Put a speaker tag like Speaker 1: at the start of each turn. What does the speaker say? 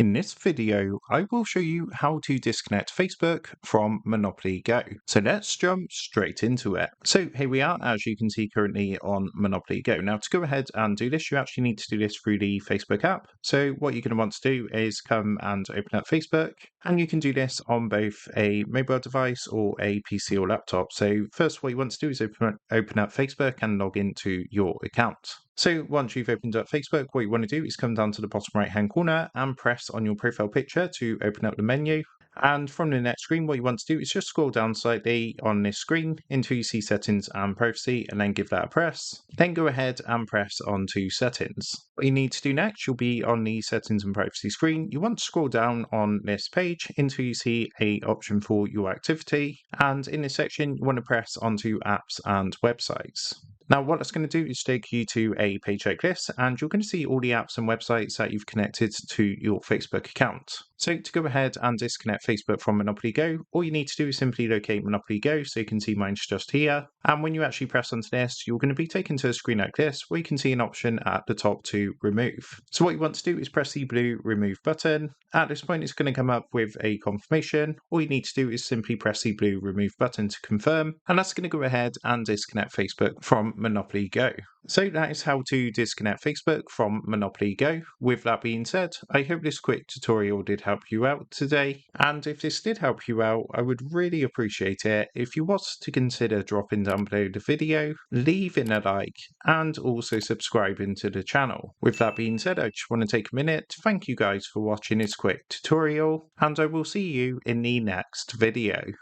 Speaker 1: In this video, I will show you how to disconnect Facebook from Monopoly Go. So let's jump straight into it. So here we are, as you can see currently on Monopoly Go. Now to go ahead and do this, you actually need to do this through the Facebook app. So what you're going to want to do is come and open up Facebook, and you can do this on both a mobile device or a PC or laptop. So first what you want to do is open up Facebook and log into your account. So once you've opened up Facebook, what you want to do is come down to the bottom right hand corner and press on your profile picture to open up the menu. And from the next screen, what you want to do is just scroll down slightly on this screen until you see settings and privacy, and then give that a press. Then go ahead and press onto settings. What you need to do next, you'll be on the settings and privacy screen. You want to scroll down on this page until you see an option for your activity. And in this section, you want to press onto apps and websites. Now, what that's going to do is take you to a page like this, and you're going to see all the apps and websites that you've connected to your Facebook account. So to go ahead and disconnect Facebook from Monopoly Go, all you need to do is simply locate Monopoly Go, so you can see mine's just here. And when you actually press onto this, you're going to be taken to a screen like this, where you can see an option at the top to remove. So what you want to do is press the blue remove button. At this point, it's going to come up with a confirmation. All you need to do is simply press the blue remove button to confirm, and that's going to go ahead and disconnect Facebook from Monopoly Go. So that is how to disconnect Facebook from Monopoly Go. With that being said, I hope this quick tutorial did help you out today. And if this did help you out, I would really appreciate it if you was to consider dropping down below the video, leaving a like, and also subscribing to the channel. With that being said, I just want to take a minute to thank you guys for watching this quick tutorial, and I will see you in the next video.